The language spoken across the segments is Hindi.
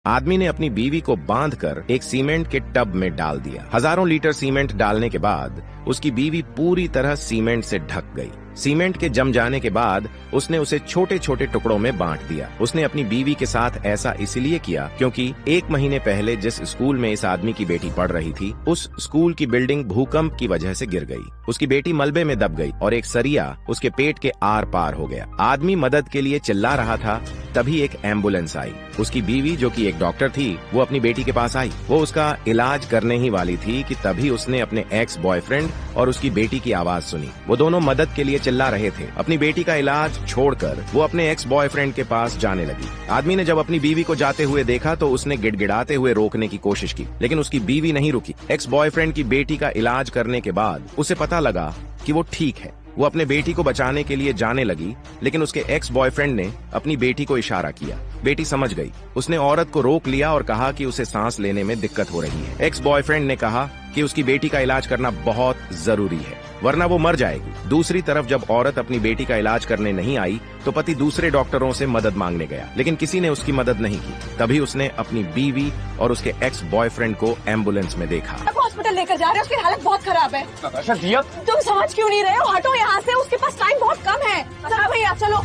आदमी ने अपनी बीवी को बांधकर एक सीमेंट के टब में डाल दिया। हजारों लीटर सीमेंट डालने के बाद उसकी बीवी पूरी तरह सीमेंट से ढक गई। सीमेंट के जम जाने के बाद उसने उसे छोटे छोटे टुकड़ों में बांट दिया। उसने अपनी बीवी के साथ ऐसा इसलिए किया क्योंकि 1 महीने पहले जिस स्कूल में इस आदमी की बेटी पढ़ रही थी, उस स्कूल की बिल्डिंग भूकंप की वजह से गिर गई। उसकी बेटी मलबे में दब गई और एक सरिया उसके पेट के आर पार हो गया। आदमी मदद के लिए चिल्ला रहा था, तभी एक एम्बुलेंस आई। उसकी बीवी, जो कि एक डॉक्टर थी, वो अपनी बेटी के पास आई। वो उसका इलाज करने ही वाली थी कि तभी उसने अपने एक्स बॉयफ्रेंड और उसकी बेटी की आवाज सुनी। वो दोनों मदद के लिए चिल्ला रहे थे। अपनी बेटी का इलाज छोड़कर वो अपने एक्स बॉयफ्रेंड के पास जाने लगी। आदमी ने जब अपनी बीवी को जाते हुए देखा तो उसने गिड़गिड़ाते हुए रोकने की कोशिश की, लेकिन उसकी बीवी नहीं रुकी। एक्स बॉयफ्रेंड की बेटी का इलाज करने के बाद उसे पता लगा कि वो ठीक है। वो अपने बेटी को बचाने के लिए जाने लगी, लेकिन उसके एक्स बॉयफ्रेंड ने अपनी बेटी को इशारा किया। बेटी समझ गई। उसने औरत को रोक लिया और कहा कि उसे सांस लेने में दिक्कत हो रही है। एक्स बॉयफ्रेंड ने कहा कि उसकी बेटी का इलाज करना बहुत जरूरी है, वरना वो मर जाएगी। दूसरी तरफ जब औरत अपनी बेटी का इलाज करने नहीं आई तो पति दूसरे डॉक्टरों से मदद मांगने गया, लेकिन किसी ने उसकी मदद नहीं की। तभी उसने अपनी बीवी और उसके एक्स बॉयफ्रेंड को एम्बुलेंस में देखा। अब हॉस्पिटल लेकर जा रहे हैं, उसकी हालत बहुत खराब है। तुम समझ क्यों नहीं रहे हो? हटो यहाँ से, उसके पास टाइम बहुत कम है। चलो भैया चलो।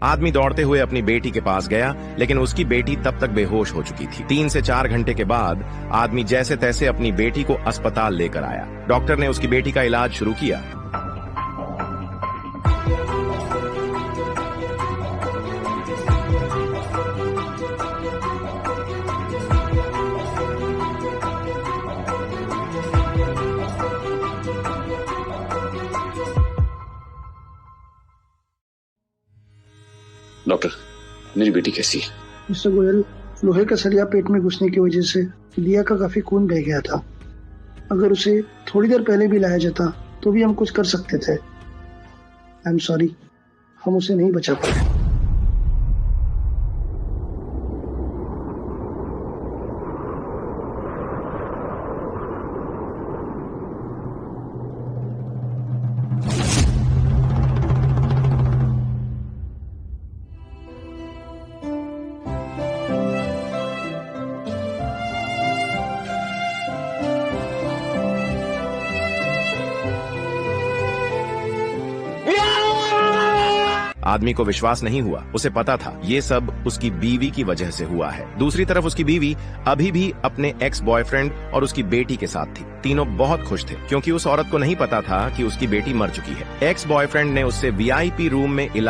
आदमी दौड़ते हुए अपनी बेटी के पास गया, लेकिन उसकी बेटी तब तक बेहोश हो चुकी थी। 3 से 4 घंटे के बाद आदमी जैसे तैसे अपनी बेटी को अस्पताल लेकर आया। डॉक्टर ने उसकी बेटी का इलाज शुरू किया। डॉक्टर, मेरी बेटी कैसी है? मिस्टर गोयल, लोहे का सरिया पेट में घुसने की वजह से दिया का काफी खून बह गया था। अगर उसे थोड़ी देर पहले भी लाया जाता तो भी हम कुछ कर सकते थे। आई एम सॉरी, हम उसे नहीं बचा पाए। आदमी को विश्वास नहीं हुआ। उसे पता था ये सब उसकी बीवी की वजह से हुआ है। दूसरी तरफ उसकी बीवी अभी भी अपने एक्स बॉयफ्रेंड और उसकी बेटी के साथ थी। तीनों बहुत खुश थे क्योंकि उस औरत को नहीं पता था कि उसकी बेटी मर चुकी है। एक्स बॉयफ्रेंड ने उससे वीआईपी रूम में इलाज